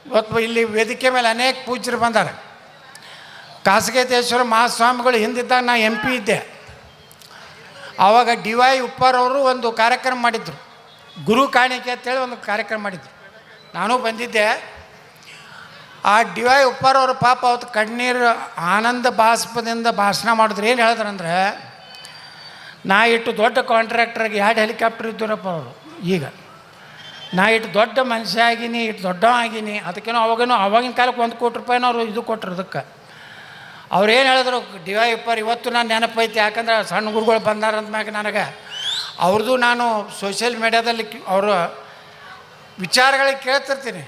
ಇವತ್ತು ಇಲ್ಲಿ ವೇದಿಕೆ ಮೇಲೆ ಅನೇಕ ಪೂಜ್ಯರು ಬಂದಾರೆ. ಕಾಸಗೇತೇಶ್ವರ ಮಹಾಸ್ವಾಮಿಗಳು ಹಿಂದಿದ್ದಾಗ ನಾ MP ಇದ್ದೆ. ಆವಾಗ DY ಉಪ್ಪಾರ್ ಅವರು ಒಂದು ಕಾರ್ಯಕ್ರಮ ಮಾಡಿದ್ರು, ಗುರು ಕಾಣಿಕೆ ಅಂತೇಳಿ ಒಂದು ಕಾರ್ಯಕ್ರಮ ಮಾಡಿದ್ರು. ನಾನು ಬಂದಿದ್ದೆ. ಆ DY ಉಪ್ಪಾರ್ ಅವರು ಪಾಪ ಅವತ್ತು ಕಣ್ಣೀರು ಆನಂದ ಬಾಷ್ಪದಿಂದ ಭಾಷಣ ಮಾಡಿದ್ರು. ಏನು ಹೇಳಿದ್ರಂದ್ರೆ, ನಾ ಇಟ್ಟು ದೊಡ್ಡ ಕಾಂಟ್ರಾಕ್ಟರ್ಗೆ 2 ಹೆಲಿಕಾಪ್ಟರ್ ಇದ್ದರಪ್ಪ ಅವರು. ಈಗ ನಾ ಇಟ್ಟು ದೊಡ್ಡ ಮನುಷ್ಯ ಆಗೀನಿ, ಇಟ್ಟು ದೊಡ್ಡ ಆಗೀನಿ, ಅದಕ್ಕೇನೋ ಅವಾಗಿನ ಕಾಲಕ್ಕೆ 1 ಕೋಟಿ ರೂಪಾಯಿನೋ ಅವರು ಇದು ಕೊಟ್ಟರು. ಅದಕ್ಕೆ ಅವ್ರು ಏನು ಹೇಳಿದ್ರು, DY ಉಪ್ಪಾರ್ ಇವತ್ತು ನಾನು ನೆನಪೈತಿ. ಯಾಕಂದ್ರೆ ಸಣ್ಣ ಗುರುಗಳು ಬಂದಾರಂದ ಮ್ಯಾಗ ನನಗೆ ಅವ್ರದ್ದು ನಾನು ಸೋಷಿಯಲ್ ಮೀಡ್ಯಾದಲ್ಲಿ ಅವರ ವಿಚಾರಗಳಿಗೆ ಕೇಳ್ತಿರ್ತೀನಿ.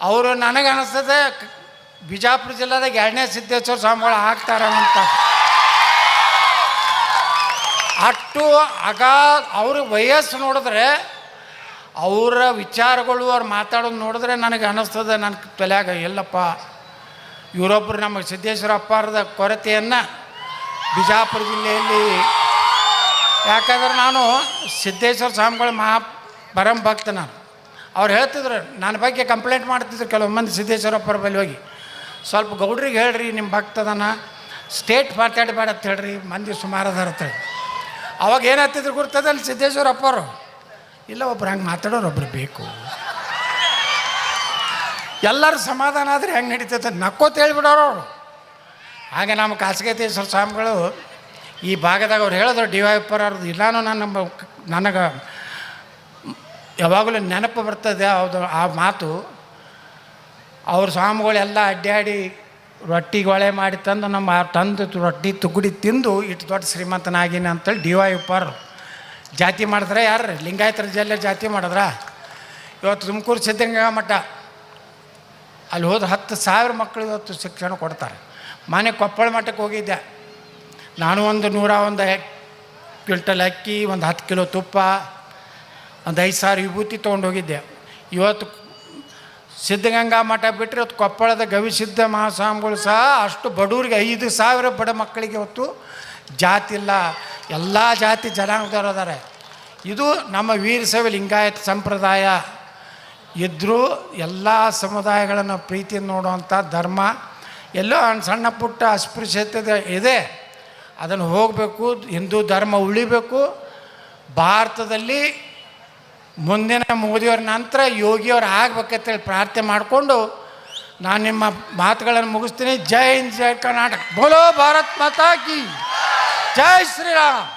ಅವರು ನನಗೆ ಅನ್ನಿಸ್ತದೆ ಬಿಜಾಪುರ ಜಿಲ್ಲಾದಾಗ 2ನೇ ಸಿದ್ದೇಶ್ವರ ಸ್ವಾಮಿಗಳು ಆಗ್ತಾರಂತ. ಅಷ್ಟು ಅವ್ರ ವಯಸ್ಸು ನೋಡಿದ್ರೆ, ಅವರ ವಿಚಾರಗಳು ಅವ್ರು ಮಾತಾಡೋದು ನೋಡಿದ್ರೆ ನನಗೆ ಅನ್ನಿಸ್ತದೆ ನನ್ನ ತಲೆಯಾಗ, ಎಲ್ಲಪ್ಪ ಇವರೊಬ್ಬರು ನಮಗೆ ಸಿದ್ದೇಶ್ವರ ಅಪ್ಪಾರದ ಕೊರತೆಯನ್ನು ಬಿಜಾಪುರ ಜಿಲ್ಲೆಯಲ್ಲಿ. ಯಾಕಂದ್ರೆ ನಾನು ಸಿದ್ದೇಶ್ವರ ಸ್ವಾಮಿಗಳ ಪರಂ ಭಕ್ತ. ನಾನು ಅವ್ರು ಹೇಳ್ತಿದ್ರು, ನನ್ನ ಬಗ್ಗೆ ಕಂಪ್ಲೇಂಟ್ ಮಾಡ್ತಿದ್ರು ಕೆಲವು ಮಂದಿ ಸಿದ್ದೇಶ್ವರಪ್ಪರ ಬಳಿ ಹೋಗಿ, ಸ್ವಲ್ಪ ಗೌಡ್ರಿಗೆ ಹೇಳ್ರಿ ನಿಮ್ಮ ಭಕ್ತದನ ಸ್ಟೇಟ್ ಮಾತಾಡಬೇಡ ಅಂತ ಹೇಳ್ರಿ, ಮಂದಿ ಸುಮಾರು ಅದಾರ ಅಂತ ಹೇಳಿ. ಅವಾಗ ಏನಾಗ್ತಿದ್ರು ಗುರ್ತದಲ್ಲಿ ಸಿದ್ದೇಶ್ವರಪ್ಪರು, ಇಲ್ಲ ಒಬ್ರು ಹಂಗೆ ಮಾತಾಡೋರು ಒಬ್ರು ಬೇಕು, ಎಲ್ಲರೂ ಸಮಾಧಾನ ಆದರೆ ಹೆಂಗೆ ನಡೀತೈತೆ ನಕ್ಕೋತ ಹೇಳ್ಬಿಡೋರು ಅವರು. ಹಾಗೆ ನಮ್ಮ ಕಾಸಗೇತೇಶ್ವರ ಸ್ವಾಮಿಗಳು ಈ ಭಾಗದಾಗ ಅವ್ರು ಹೇಳಿದ್ರು, DY ಉಪ್ಪಾರ್ ಅವ್ರದ್ದು ಇಲ್ಲಾನು ನನಗೆ ಯಾವಾಗಲೂ ನೆನಪು ಬರ್ತದೆ ಹೌದು ಆ ಮಾತು. ಅವ್ರ ಸ್ವಾಮಿಗಳೆಲ್ಲ ಅಡ್ಡಾಡಿ ರೊಟ್ಟಿಗೊಳೆ ಮಾಡಿ ತಂದು ನಮ್ಮ ತಂದು ರೊಟ್ಟಿ ತುಗುಡಿ ತಿಂದು ಇಟ್ಟು ದೊಡ್ಡ ಶ್ರೀಮಂತನಾಗಿನಿ ಅಂತೇಳಿ DY ಉಪ್ಪಾರ್ ಜಾತಿ ಮಾಡಿದ್ರೆ. ಯಾರು ಲಿಂಗಾಯತರ ಜಿಲ್ಲೆ ಜಾತಿ ಮಾಡಿದ್ರ. ಇವತ್ತು ತುಮಕೂರು ಸಿದ್ಧಗಂಗಾ ಮಠ ಅಲ್ಲಿ ಹೋದ್ರೆ 10,000 ಮಕ್ಕಳು ಇವತ್ತು ಶಿಕ್ಷಣ ಕೊಡ್ತಾರೆ. ಮನೆ ಕೊಪ್ಪಳ ಮಠಕ್ಕೆ ಹೋಗಿದ್ದೆ ನಾನು. ಒಂದು 101 ಕ್ವಿಂಟಲ್ ಅಕ್ಕಿ, ಒಂದು 10 ಕಿಲೋ ತುಪ್ಪ, ಒಂದು 5,000 ವಿಭೂತಿ ತೊಗೊಂಡೋಗಿದ್ದೆ. ಇವತ್ತು ಸಿದ್ಧಗಂಗಾ ಮಠ ಬಿಟ್ಟರೆ ಇವತ್ತು ಕೊಪ್ಪಳದ ಗವಿಸಿದ್ಧ ಮಹಾಸ್ವಾಮಿಗಳು ಸಹ ಅಷ್ಟು ಬಡವರಿಗೆ 5,000 ಬಡ ಮಕ್ಕಳಿಗೆ ಇವತ್ತು ಜಾತಿ ಇಲ್ಲ, ಎಲ್ಲ ಜಾತಿ ಜನಾಂಗದವರು ಅದಾರೆ. ಇದು ನಮ್ಮ ವೀರಶೈವ ಲಿಂಗಾಯತ ಸಂಪ್ರದಾಯ ಇದ್ದರೂ ಎಲ್ಲ ಸಮುದಾಯಗಳನ್ನು ಪ್ರೀತಿಯಿಂದ ನೋಡುವಂಥ ಧರ್ಮ. ಎಲ್ಲೋ ಸಣ್ಣ ಪುಟ್ಟ ಅಸ್ಪೃಶ್ಯತೆ ಇದೆ, ಅದನ್ನು ಹೋಗಬೇಕು. ಹಿಂದೂ ಧರ್ಮ ಉಳಿಬೇಕು. ಭಾರತದಲ್ಲಿ ಮುಂದಿನ ಮೋದಿಯವ್ರ ನಂತರ ಯೋಗಿಯವ್ರು ಆಗ್ಬೇಕಂತೇಳಿ ಪ್ರಾರ್ಥನೆ ಮಾಡಿಕೊಂಡು ನಾನು ನಿಮ್ಮ ಮಾತುಗಳನ್ನು ಮುಗಿಸ್ತೀನಿ. ಜೈ ಹಿಂದ್, ಜೈ ಕರ್ನಾಟಕ, ಬೋಲೋ ಭಾರತ್ ಮಾತಾ ಕಿ ಜೈ ಶ್ರೀರಾಮ್.